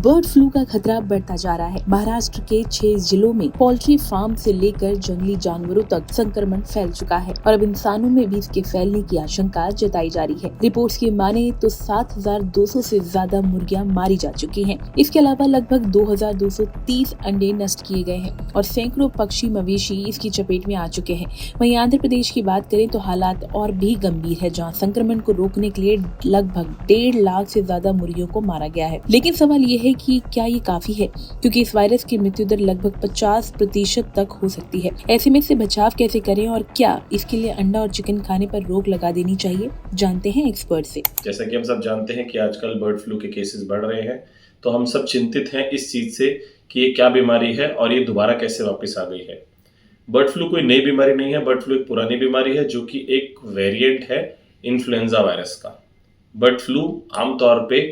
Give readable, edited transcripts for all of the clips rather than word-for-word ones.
Bird flu का खतरा बढ़ता जा रहा है। महाराष्ट्र के 6 जिलों में पोल्ट्री फार्म से लेकर जंगली जानवरों तक संक्रमण फैल चुका है और अब इंसानों में भी इसके फैलने की आशंका जताई जा रही है। रिपोर्ट्स की माने तो 7,200 से ज्यादा मुर्गियां मारी जा चुकी हैं। इसके अलावा लगभग 2,230 अंडे नष्ट किए गए हैं और सैकड़ों पक्षी मवेशी इसकी चपेट में आ चुके हैं। वहीं आंध्र प्रदेश की बात करें तो हालात और भी गंभीर है, जहाँ संक्रमण को रोकने के लिए लगभग 1.5 लाख से ज्यादा मुर्गियों को मारा गया है। लेकिन सवाल ये है कि क्या ये काफी है, क्योंकि इस वायरस की मृत्यु दर लगभग 50% तक हो सकती है। ऐसे में इससे बचाव कैसे करें और क्या इसके लिए अंडा और चिकन खाने पर रोक लगा देनी चाहिए, जानते हैं एक्सपर्ट से। जैसा कि हम सब जानते हैं कि आजकल बर्ड फ्लू के केसेस बढ़ रहे हैं, तो हम सब चिंतित हैं इस चीज से कि ये क्या बीमारी है और ये दोबारा कैसे वापस आ गई है। बर्ड फ्लू कोई नई बीमारी नहीं है, बर्ड फ्लू एक पुरानी बीमारी है जो कि एक वेरिएंट है इन्फ्लुएंजा वायरस का। बर्ड फ्लू आमतौर पे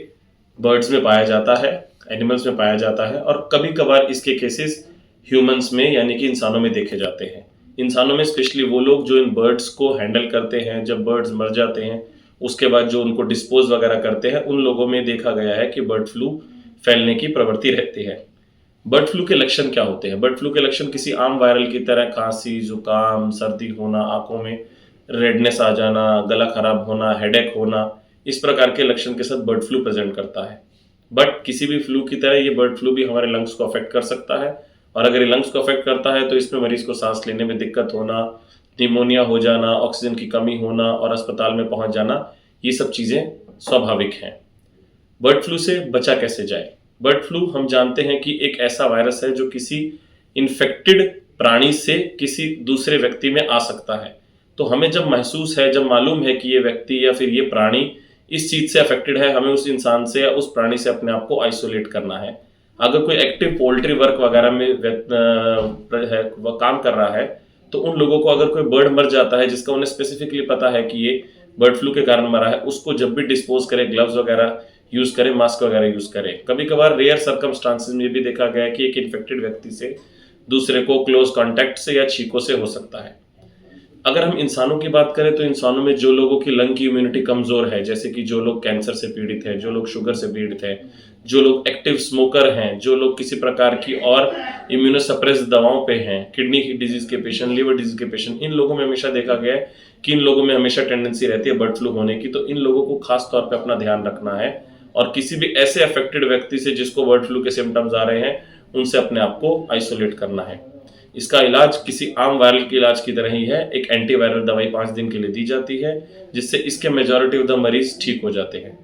बर्ड्स में पाया जाता है, एनिमल्स में पाया जाता है और कभी कभार इसके केसेस ह्यूमंस में यानी कि इंसानों में देखे जाते हैं। इंसानों में स्पेशली वो लोग जो इन बर्ड्स को हैंडल करते हैं, जब बर्ड्स मर जाते हैं उसके बाद जो उनको डिस्पोज वगैरह करते हैं, उन लोगों में देखा गया है कि बर्ड फ्लू फैलने की प्रवृत्ति रहती है। बर्ड फ्लू के लक्षण क्या होते हैं? बर्ड फ्लू के लक्षण किसी आम वायरल की तरह खांसी, जुकाम, सर्दी होना, आंखों में रेडनेस आ जाना, गला खराब होना, हेडेक होना, इस प्रकार के लक्षण के साथ बर्ड फ्लू प्रेजेंट करता है। बट किसी भी फ्लू की तरह ये बर्ड फ्लू भी हमारे लंग्स को अफेक्ट कर सकता है और अगर ये लंग्स को अफेक्ट करता है तो इसमें मरीज को सांस लेने में दिक्कत होना, निमोनिया हो जाना, ऑक्सीजन की कमी होना और अस्पताल में पहुंच जाना, ये सब चीजें स्वाभाविक हैं। बर्ड फ्लू से बचा कैसे जाए? बर्ड फ्लू हम जानते हैं कि एक ऐसा वायरस है जो किसी इन्फेक्टेड प्राणी से किसी दूसरे व्यक्ति में आ सकता है। तो हमें जब महसूस है, जब मालूम है कि ये व्यक्ति या फिर ये प्राणी इस चीज से अफेक्टेड है, हमें उस इंसान से या उस प्राणी से अपने आप को आइसोलेट करना है। अगर कोई एक्टिव पोल्ट्री वर्क वगैरह में वह काम कर रहा है तो उन लोगों को अगर कोई बर्ड मर जाता है जिसका उन्हें स्पेसिफिकली पता है कि ये बर्ड फ्लू के कारण मरा है, उसको जब भी डिस्पोज करें ग्लव्स वगैरह यूज करें, मास्क वगैरह यूज करें। कभी कभार रेयर सर्कमस्टांसेस में भी देखा गया है कि एक इन्फेक्टेड व्यक्ति से दूसरे को क्लोज कॉन्टैक्ट से या छींकों से हो सकता है। अगर हम इंसानों की बात करें तो इंसानों में जो लोगों की लंग की इम्यूनिटी कमजोर है, जैसे कि जो लोग कैंसर से पीड़ित हैं, जो लोग शुगर से पीड़ित हैं, जो लोग एक्टिव स्मोकर हैं, जो लोग किसी प्रकार की और इम्यूनोसप्रेस दवाओं पे हैं, किडनी की डिजीज के पेशेंट, लिवर डिजीज के पेशेंट, इन लोगों में हमेशा देखा गया है कि इन लोगों में हमेशा टेंडेंसी रहती है बर्ड फ्लू होने की। तो इन लोगों को खास तौर पर अपना ध्यान रखना है और किसी भी ऐसे अफेक्टेड व्यक्ति से जिसको बर्ड फ्लू के सिम्टम्स आ रहे हैं, उनसे अपने आप को आइसोलेट करना है। इसका इलाज किसी आम वायरल के इलाज की तरह ही है। एक एंटीवायरल दवाई 5 दिन के लिए दी जाती है जिससे इसके मेजॉरिटी ऑफ द मरीज ठीक हो जाते हैं।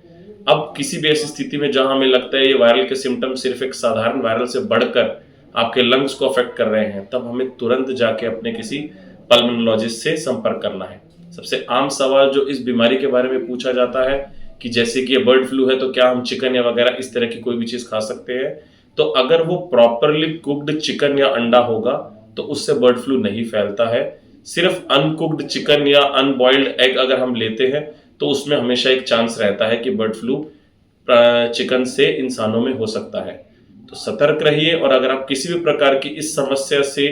अब किसी भी ऐसी स्थिति में जहां हमें लगता है ये वायरल के सिम्टम सिर्फ एक साधारण वायरल से बढ़कर आपके लंग्स को अफेक्ट कर रहे हैं, तब हमें तुरंत जाके अपने किसी पल्मोनोलॉजिस्ट से संपर्क करना है। सबसे आम सवाल जो इस बीमारी के बारे में पूछा जाता है कि जैसे कि ये बर्ड फ्लू है तो क्या हम चिकन या वगैरह इस तरह की कोई भी चीज खा सकते हैं? तो अगर वो प्रॉपरली कुक्ड चिकन या अंडा होगा तो उससे बर्ड फ्लू नहीं फैलता है। सिर्फ अनकुक्ड चिकन या अनबॉइल्ड एग अगर हम लेते हैं तो उसमें हमेशा एक चांस रहता है कि बर्ड फ्लू चिकन से इंसानों में हो सकता है। तो सतर्क रहिए और अगर आप किसी भी प्रकार की इस समस्या से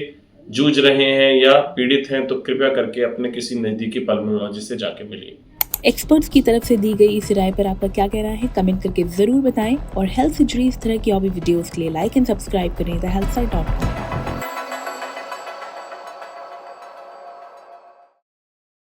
जूझ रहे हैं या पीड़ित हैं तो कृपया करके अपने किसी नजदीकी पल्मोनोलॉजिस्ट से जाके मिलिए। एक्सपर्ट्स की तरफ से दी गई इस राय पर आपका क्या कहना है, कमेंट करके जरूर बताएं और हेल्थ से जुड़ी इस तरह की और भी वीडियोस के लिए लाइक एंड सब्सक्राइब करें द हेल्थ साइट.com।